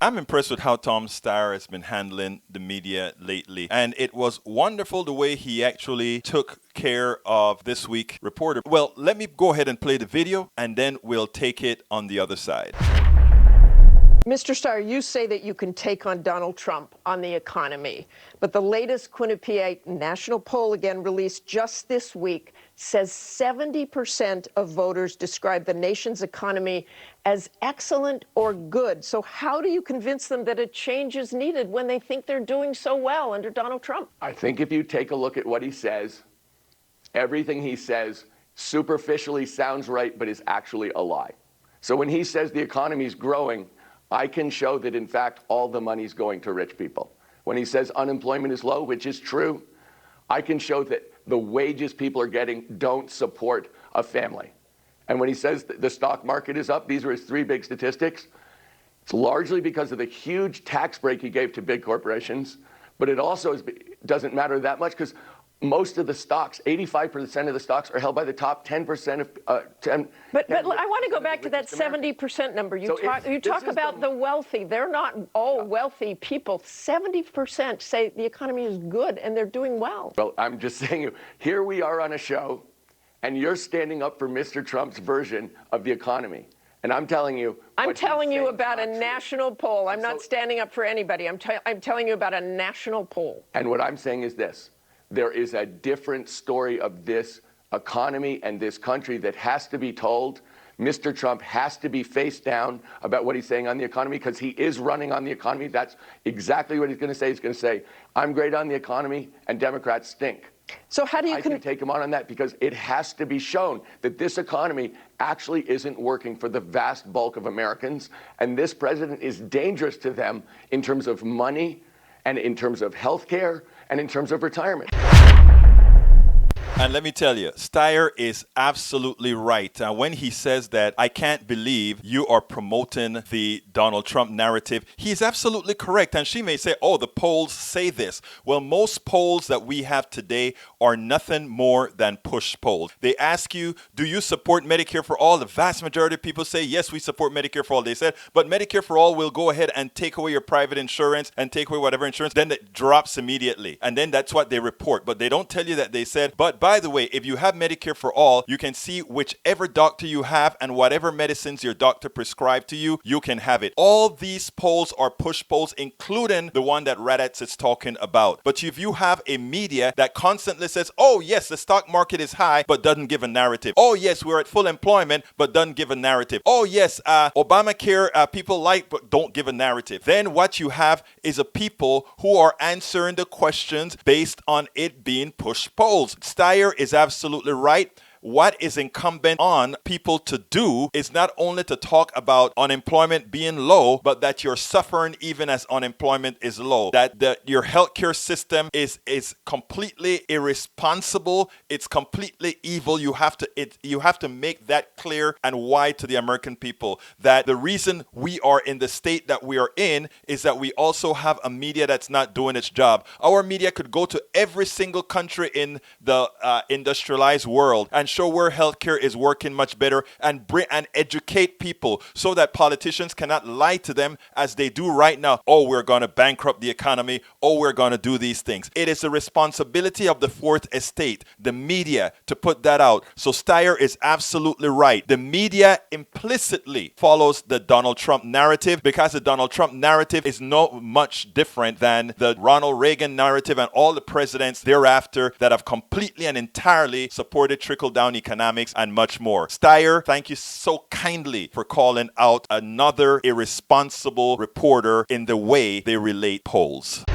I'm impressed with how Tom Steyer has been handling the media lately. And it was wonderful the way he actually took care of This Week reporter. Well, let me go ahead and play the video, and then we'll take it on the other side. Mr. Steyer, you say that you can take on Donald Trump on the economy, but the latest Quinnipiac national poll, again released just this week, says 70% of voters describe the nation's economy as excellent or good. So how do you convince them that a change is needed when they think they're doing so well under Donald Trump? I think if you take a look at what he says, everything he says superficially sounds right, but is actually a lie. So when he says the economy is growing, I can show that, in fact, all the money's going to rich people. When he says unemployment is low, which is true, I can show that the wages people are getting don't support a family. And when he says the stock market is up, these are his three big statistics. It's largely because of the huge tax break he gave to big corporations, but it also doesn't matter that much because most of the stocks, 85% of the stocks, are held by the top 10% of 10. But I want to go back to that 70% number. You talk about the wealthy. They're not all wealthy people. 70% say the economy is good and they're doing well. Well, I'm just saying, here we are on a show, and you're standing up for Mr. Trump's version of the economy. And I'm telling you. I'm telling you about a national poll. I'm not standing up for anybody. I'm telling you about a national poll. And what I'm saying is this. There is a different story of this economy and this country that has to be told. Mr. Trump has to be face down about what he's saying on the economy because he is running on the economy. That's exactly what he's going to say. He's going to say, I'm great on the economy and Democrats stink. So how do you I can take him on that because it has to be shown that this economy actually isn't working for the vast bulk of Americans. And this president is dangerous to them in terms of money and in terms of health care and in terms of retirement. And let me tell you, Steyer is absolutely right. When he says that, I can't believe you are promoting the Donald Trump narrative, he's absolutely correct. And she may say, oh, the polls say this. Well, most polls that we have today are nothing more than push polls. They ask you, do you support Medicare for all? The vast majority of people say, yes, we support Medicare for all. They said, but Medicare for all will go ahead and take away your private insurance and take away whatever insurance. Then it drops immediately. And then that's what they report. But they don't tell you that they said, but by the way, if you have Medicare for all, you can see whichever doctor you have and whatever medicines your doctor prescribed to you, you can have it. All these polls are push polls, including the one that Raddatz is talking about. But if you have a media that constantly says, oh yes, the stock market is high, but doesn't give a narrative. Oh yes, we're at full employment, but doesn't give a narrative. Oh yes, Obamacare people like, but don't give a narrative. Then what you have is a people who are answering the questions based on it being push polls. Steyer is absolutely right. What is incumbent on people to do is not only to talk about unemployment being low, but that you're suffering even as unemployment is low. That your healthcare system is completely irresponsible. It's completely evil. You have to make that clear and wide to the American people. That the reason we are in the state that we are in is that we also have a media that's not doing its job. Our media could go to every single country in the industrialized world and show where healthcare is working much better and educate people so that politicians cannot lie to them as they do right now. Oh, we're going to bankrupt the economy. Oh, we're going to do these things. It is the responsibility of the fourth estate, the media, to put that out. So Steyer is absolutely right. The media implicitly follows the Donald Trump narrative because the Donald Trump narrative is not much different than the Ronald Reagan narrative and all the presidents thereafter that have completely and entirely supported trickle-down economics and much more. Steyer, thank you so kindly for calling out another irresponsible reporter in the way they relate polls.